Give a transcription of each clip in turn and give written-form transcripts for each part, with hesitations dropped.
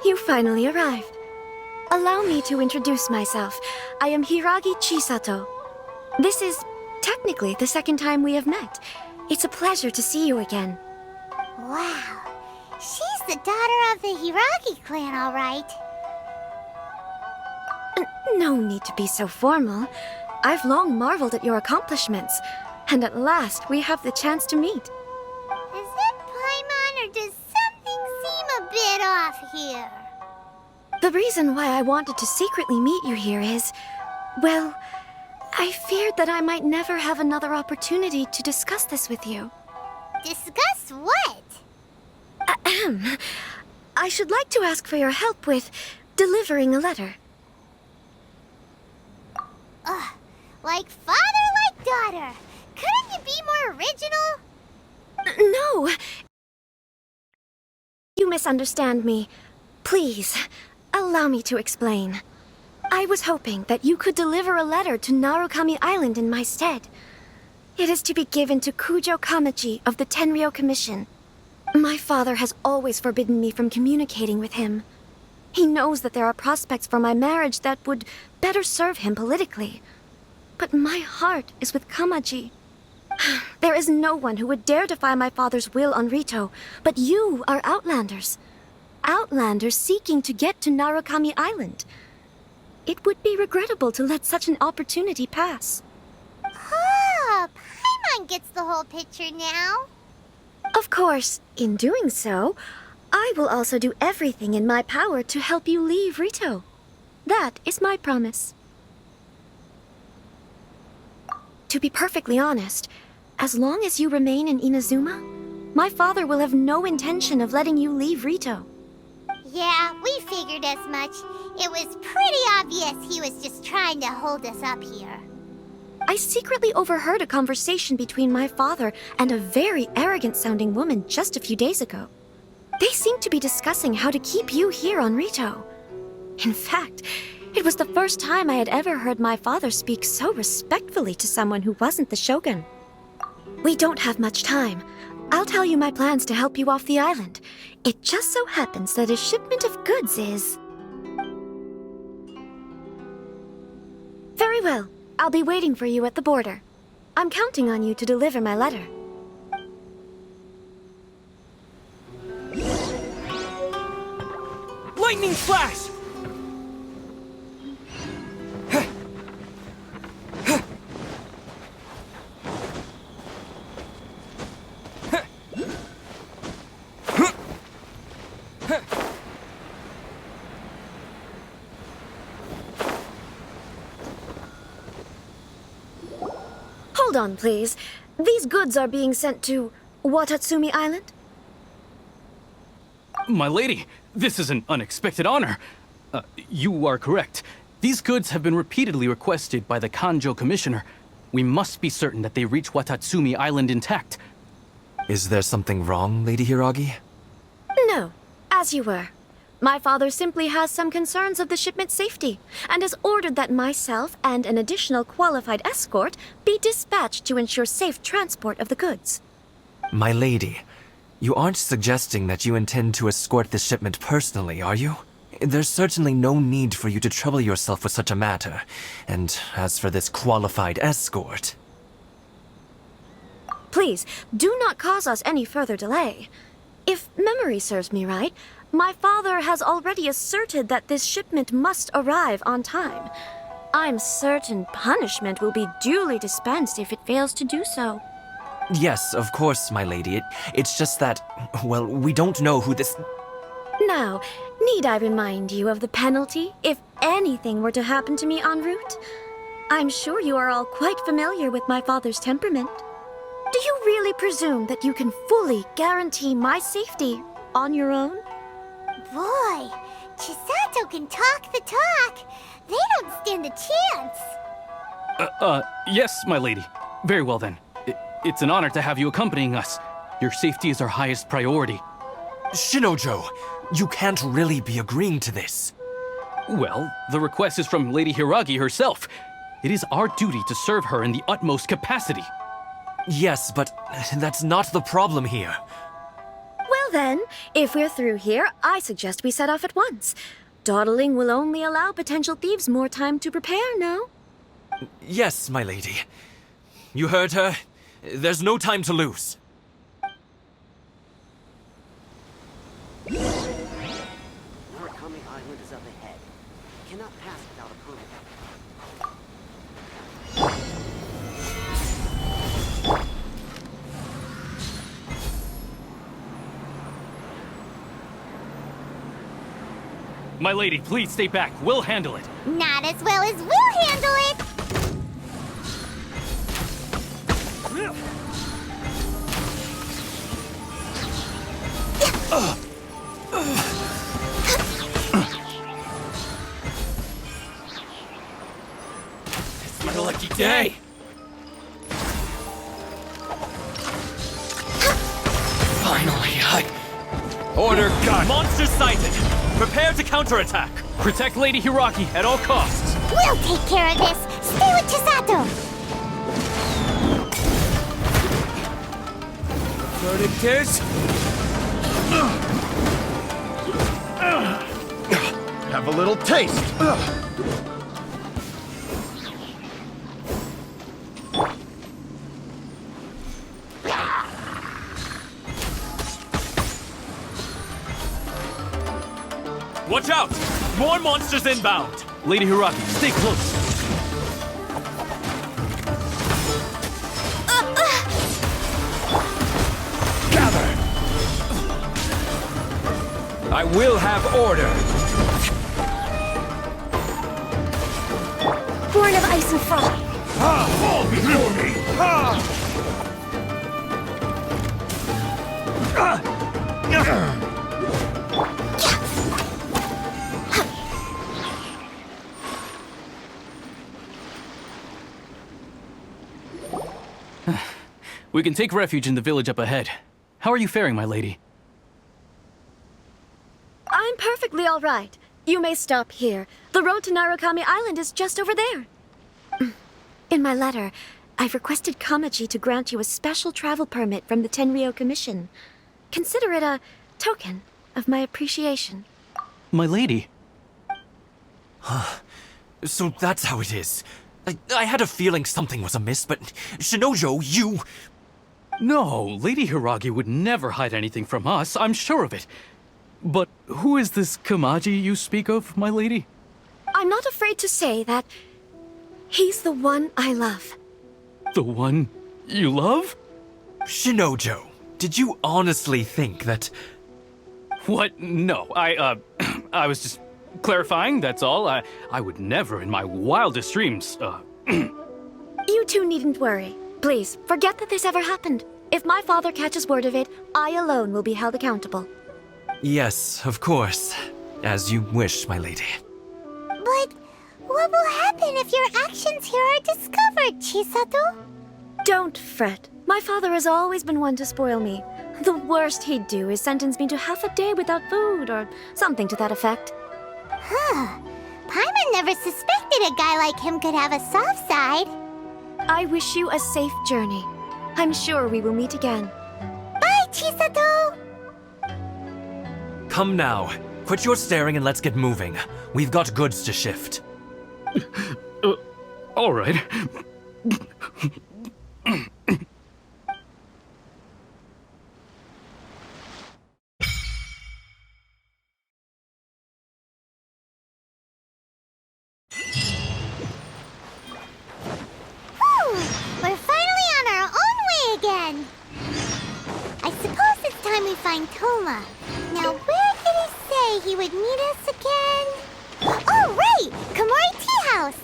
You finally arrived. Allow me to introduce myself. I am Hiragi Chisato. This is technically the second time we have met. It's a pleasure to see you again. Wow, she's the daughter of the Hiragi clan, all right. No need to be so formal. I've long marveled at your accomplishments, and at last we have the chance to meet. Is it Paimon, or does something seem a bit off here? The reason why I wanted to secretly meet you here is, well, I feared that I might never have another opportunity to discuss this with you. Discuss what? Ahem. I should like to ask for your help with delivering a letter. Like father, like daughter. Couldn't you be more original? No. You misunderstand me. Please, allow me to explain. I was hoping that you could deliver a letter to Narukami Island in my stead. It is to be given to Kujo Kamachi of the Tenryou Commission. My father has always forbidden me from communicating with him. He knows that there are prospects for my marriage that would better serve him politically. But my heart is with Kamaji. There is no one who would dare defy my father's will on Rito, but you are Outlanders. Outlanders seeking to get to Narukami Island. It would be regrettable to let such an opportunity pass. Oh, Paimon gets the whole picture now. Of course, in doing so, I will also do everything in my power to help you leave Rito. That is my promise. To be perfectly honest, as long as you remain in Inazuma, my father will have no intention of letting you leave Rito. Yeah, we figured as much. It was pretty obvious he was just trying to hold us up here. I secretly overheard a conversation between my father and a very arrogant-sounding woman just a few days ago. They seemed to be discussing how to keep you here on Rito. In fact, it was the first time I had ever heard my father speak so respectfully to someone who wasn't the Shogun. We don't have much time. I'll tell you my plans to help you off the island. It just so happens that a shipment of goods is... Very well. I'll be waiting for you at the border. I'm counting on you to deliver my letter. Lightning flash! Hold on, please. These goods are being sent to Watatsumi Island? My lady, this is an unexpected honor. You are correct. These goods have been repeatedly requested by the Kanjo Commissioner. We must be certain that they reach Watatsumi Island intact. Is there something wrong, Lady Hiragi? No, as you were. My father simply has some concerns of the shipment's safety, and has ordered that myself and an additional qualified escort be dispatched to ensure safe transport of the goods. My lady, you aren't suggesting that you intend to escort this shipment personally, are you? There's certainly no need for you to trouble yourself with such a matter. And as for this qualified escort... Please, do not cause us any further delay. If memory serves me right, my father has already asserted that this shipment must arrive on time. I'm certain punishment will be duly dispensed if it fails to do so. Yes, of course, my lady. It's just that, well, we don't know who this... Now, need I remind you of the penalty if anything were to happen to me en route? I'm sure you are all quite familiar with my father's temperament. Do you really presume that you can fully guarantee my safety on your own? Boy, Chisato can talk the talk. They don't stand a chance. Yes, my lady. Very well then. It's an honor to have you accompanying us. Your safety is our highest priority. Shinojo, you can't really be agreeing to this. Well, the request is from Lady Hiragi herself. It is our duty to serve her in the utmost capacity. Yes, but that's not the problem here. Well then, if we're through here, I suggest we set off at once. Dawdling will only allow potential thieves more time to prepare, no? Yes, my lady. You heard her. There's no time to lose. Narukami Island is up ahead. Cannot pass without a permit. My lady, please stay back. We'll handle it. Not as well as we'll handle it. It's my lucky day. Finally, Order gun! Monster sighted! Prepare to counterattack! protect Lady Hiragi at all costs. We'll take care of this. Stay with Chisato. Verdict is... Have a little taste. Watch out! More monsters inbound! Lady Hiragi, stay close. Gather. I will have order. Born of ice and frost. Fall before me. We can take refuge in the village up ahead. How are you faring, my lady? I'm perfectly all right. You may stop here. The road to Narukami Island is just over there. In my letter, I've requested Kamaji to grant you a special travel permit from the Tenryou Commission. Consider it a token of my appreciation. My lady. So that's how it is. I had a feeling something was amiss, but Shinojo, you... No, Lady Hiragi would never hide anything from us, I'm sure of it. But who is this Kamaji you speak of, my lady? I'm not afraid to say that he's the one I love. The one you love? Shinojo, did you honestly think that... What? No, I was just clarifying, that's all. I would never in my wildest dreams, You two needn't worry. Please, forget that this ever happened. If my father catches word of it, I alone will be held accountable. Yes, of course. As you wish, my lady. But what will happen if your actions here are discovered, Chisato? Don't fret. My father has always been one to spoil me. The worst he'd do is sentence me to half a day without food, or something to that effect. Huh. Paimon never suspected a guy like him could have a soft side. I wish you a safe journey. I'm sure we will meet again. Bye, Chisato! Come now. Quit your staring and let's get moving. We've got goods to shift. all right. Toma. Now, where did he say he would meet us again? Oh, right! Komori Tea House!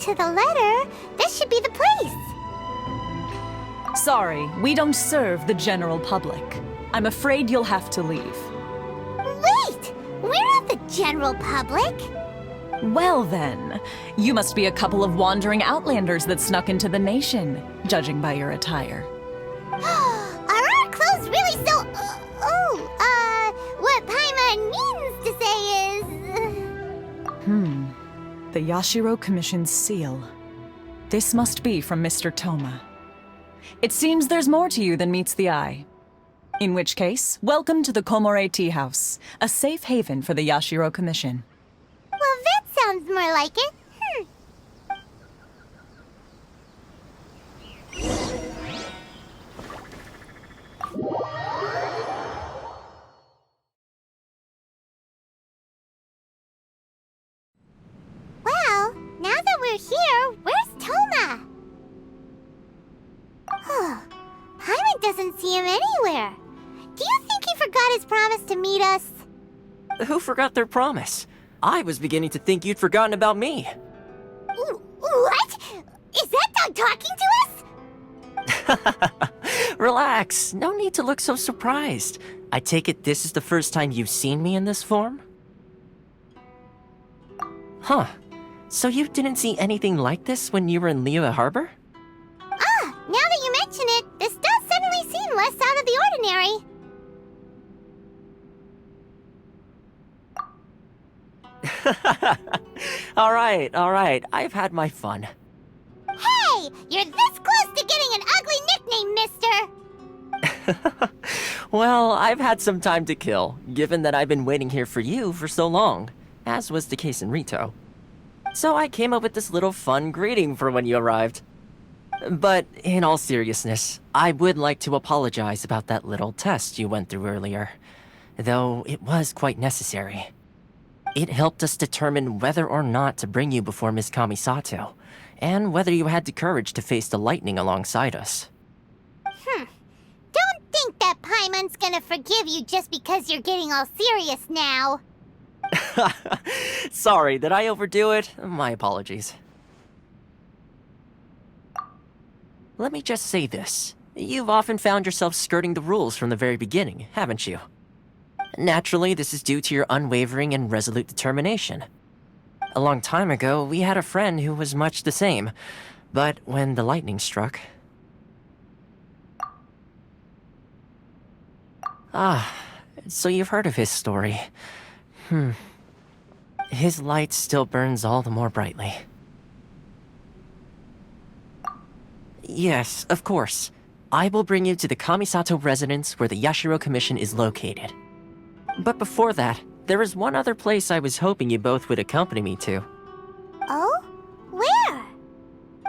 To the letter, this should be the place. Sorry, we don't serve the general public. I'm afraid you'll have to leave. Wait! We're not the general public. Well then, you must be a couple of wandering outlanders that snuck into the nation, judging by your attire. Are our clothes really so... what Paimon means to say is... The Yashiro Commission's seal. This must be from Mr. Toma. It seems there's more to you than meets the eye. In which case, welcome to the Komore Tea House, a safe haven for the Yashiro Commission. Well, that sounds more like it. doesn't see him anywhere. Do you think he forgot his promise to meet us? Who forgot their promise? I was beginning to think you'd forgotten about me. What? Is that dog talking to us? Relax, no need to look so surprised. I take it this is the first time you've seen me in this form? Huh. So you didn't see anything like this when you were in Liyue Harbor? Ah, now that you mention it, this does suddenly seem less out of the ordinary. Alright, I've had my fun. Hey, you're this close to getting an ugly nickname, mister! Well, I've had some time to kill, given that I've been waiting here for you for so long, as was the case in Rito. So I came up with this little fun greeting for when you arrived. But in all seriousness, I would like to apologize about that little test you went through earlier, though it was quite necessary. It helped us determine whether or not to bring you before Miss Kamisato, and whether you had the courage to face the lightning alongside us. Don't think that Paimon's gonna forgive you just because you're getting all serious now. Sorry, did I overdo it? My apologies. Let me just say this. You've often found yourself skirting the rules from the very beginning, haven't you? Naturally, this is due to your unwavering and resolute determination. A long time ago, we had a friend who was much the same, but when the lightning struck... so you've heard of his story. His light still burns all the more brightly. Yes, of course. I will bring you to the Kamisato residence where the Yashiro Commission is located. But before that, there is one other place I was hoping you both would accompany me to. Oh? Where?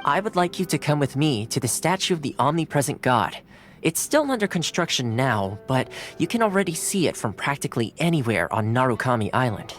I would like you to come with me to the statue of the omnipresent god. It's still under construction now, but you can already see it from practically anywhere on Narukami Island.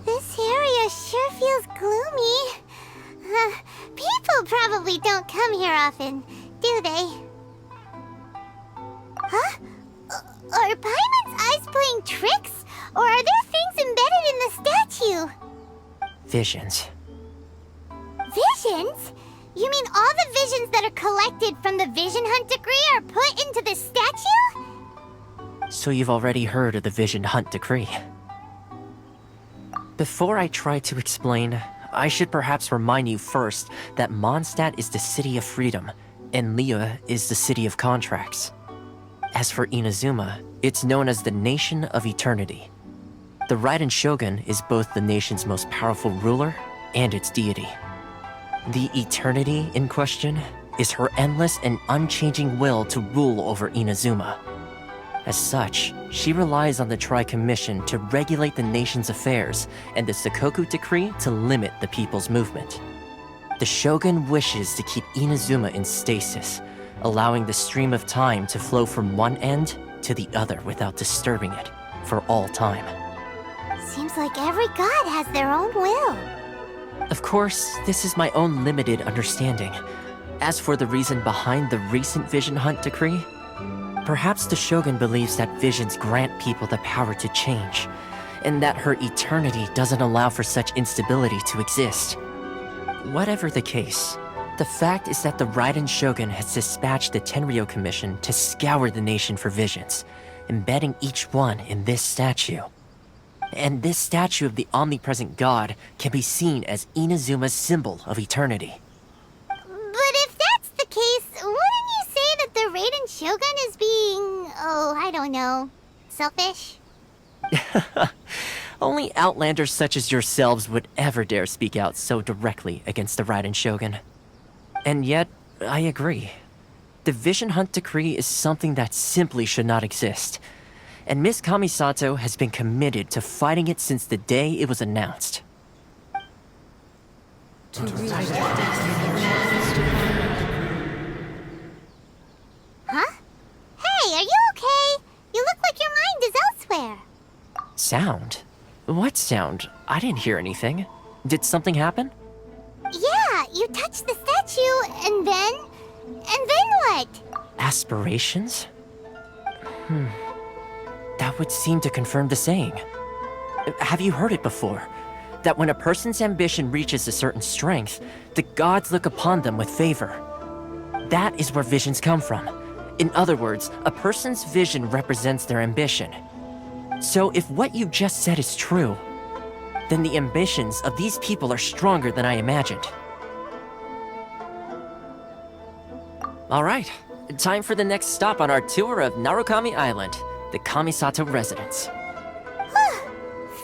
This area sure feels gloomy. People probably don't come here often, do they? Huh? Are Paimon's eyes playing tricks? Or are there things embedded in the statue? Visions. Visions? You mean all the visions that are collected from the Vision Hunt decree are put into the statue? So you've already heard of the Vision Hunt decree. Before I try to explain, I should perhaps remind you first that Mondstadt is the city of freedom, and Liyue is the city of contracts. As for Inazuma, it's known as the Nation of Eternity. The Raiden Shogun is both the nation's most powerful ruler and its deity. The Eternity in question is her endless and unchanging will to rule over Inazuma. As such, she relies on the Tri-Commission to regulate the nation's affairs and the Sakoku Decree to limit the people's movement. The Shogun wishes to keep Inazuma in stasis, allowing the stream of time to flow from one end to the other without disturbing it for all time. Seems like every god has their own will. Of course, this is my own limited understanding. As for the reason behind the recent Vision Hunt decree, perhaps the Shogun believes that visions grant people the power to change, and that her eternity doesn't allow for such instability to exist. Whatever the case, The fact is that the Raiden Shogun has dispatched the Tenryou Commission to scour the nation for visions, embedding each one in this statue. And this statue of the omnipresent god can be seen as Inazuma's symbol of eternity. But if that's the case, wouldn't you say that the Raiden Shogun is being, I don't know, selfish? Only outlanders such as yourselves would ever dare speak out so directly against the Raiden Shogun. And yet, I agree. The Vision Hunt Decree is something that simply should not exist. And Miss Kamisato has been committed to fighting it since the day it was announced. Huh? Hey, are you okay? You look like your mind is elsewhere. Sound? What sound? I didn't hear anything. Did something happen? Yeah, you touched the statue, and then what? Aspirations? That would seem to confirm the saying. Have you heard it before? That when a person's ambition reaches a certain strength, the gods look upon them with favor. That is where visions come from. In other words, a person's vision represents their ambition. So if what you just said is true, then the ambitions of these people are stronger than I imagined. All right, time for the next stop on our tour of Narukami Island, the Kamisato residence.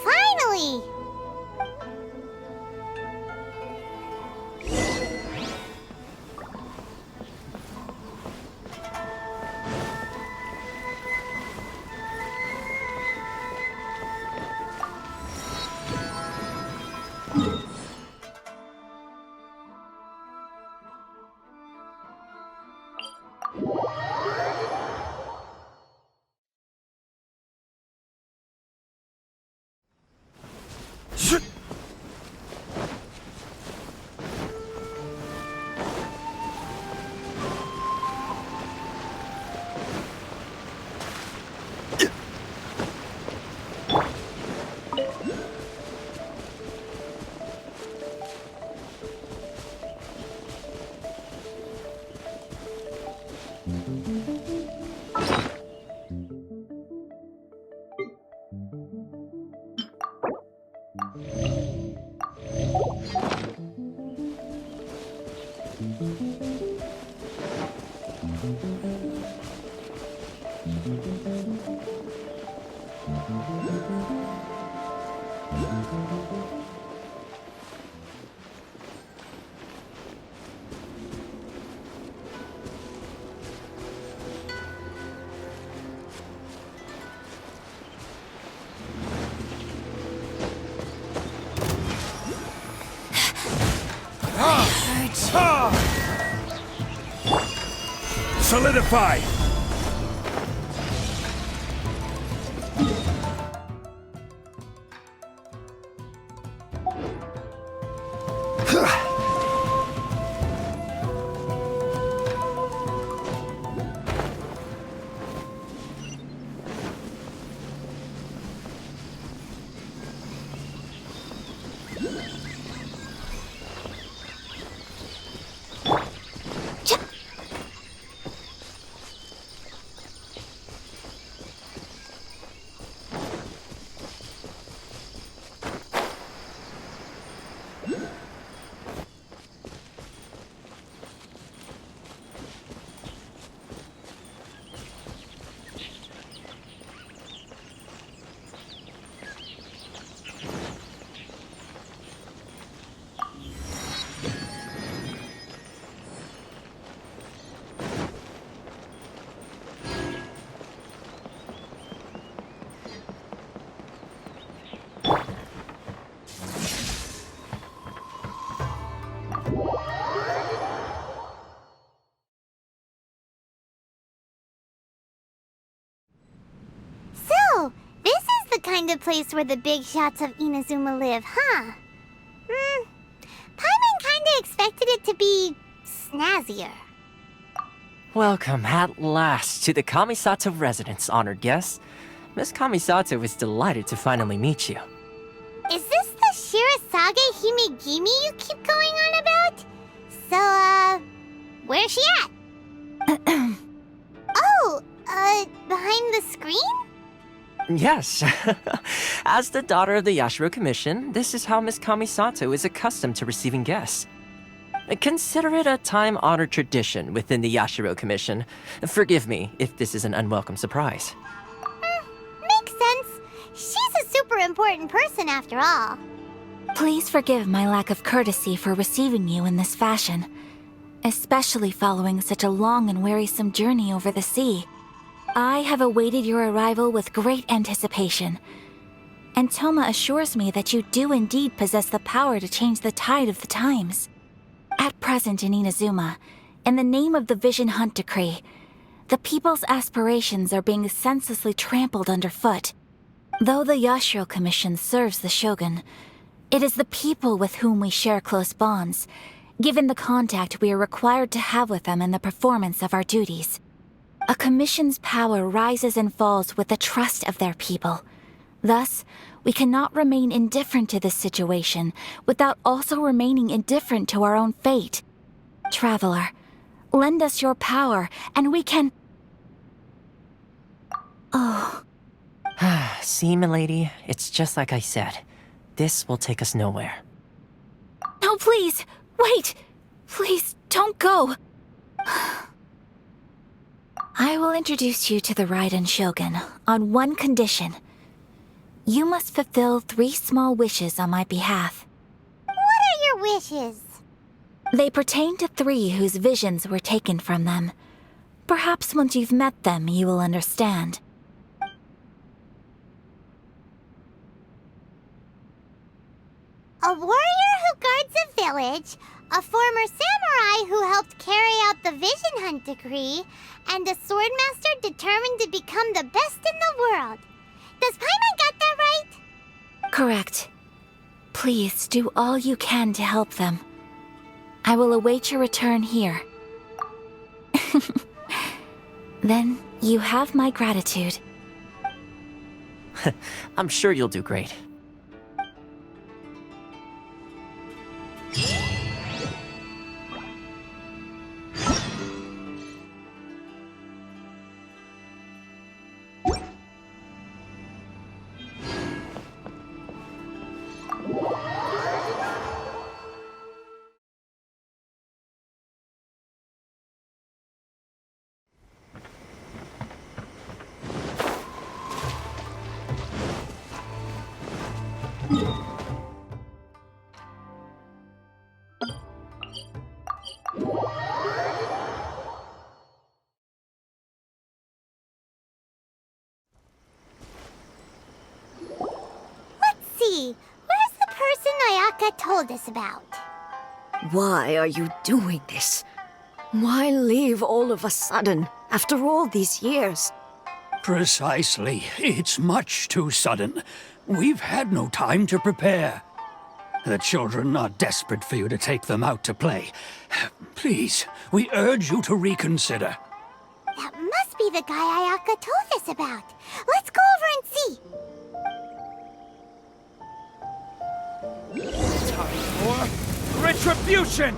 Finally! Solidify! Kind of place where the big shots of Inazuma live, huh? Paimon kinda expected it to be snazzier. Welcome at last to the Kamisato residence, honored guests. Miss Kamisato is delighted to finally meet you. Is this the Shirasage Himegimi you keep going on about? So, where's she at? Oh, behind the screen? Yes. As the daughter of the Yashiro Commission, this is how Miss Kamisato is accustomed to receiving guests. Consider it a time-honored tradition within the Yashiro Commission. Forgive me if this is an unwelcome surprise. Makes sense. She's a super important person after all. Please forgive my lack of courtesy for receiving you in this fashion, especially following such a long and wearisome journey over the sea. I have awaited your arrival with great anticipation, and Toma assures me that you do indeed possess the power to change the tide of the times. At present in Inazuma, in the name of the Vision Hunt Decree, the people's aspirations are being senselessly trampled underfoot. Though the Yashiro Commission serves the Shogun, it is the people with whom we share close bonds, given the contact we are required to have with them in the performance of our duties. A commission's power rises and falls with the trust of their people. Thus, we cannot remain indifferent to this situation without also remaining indifferent to our own fate. Traveler, lend us your power, and we can... Oh... See, milady, it's just like I said. This will take us nowhere. No, please! Wait! Please, don't go! I will introduce you to the Raiden Shogun on one condition. You must fulfill 3 small wishes on my behalf. What are your wishes? They pertain to 3 whose visions were taken from them. Perhaps once you've met them, you will understand. A warrior who guards a village, a former samurai who helped carry out the Vision Hunt Decree, and a swordmaster determined to become the best in the world. Does Paimon got that right? Correct. Please do all you can to help them. I will await your return here. Then you have my gratitude. I'm sure you'll do great. Where's the person Ayaka told us about? Why are you doing this? Why leave all of a sudden, after all these years? Precisely. It's much too sudden. We've had no time to prepare. The children are desperate for you to take them out to play. Please, we urge you to reconsider. That must be the guy Ayaka told us about. Let's go over and see. Time for retribution!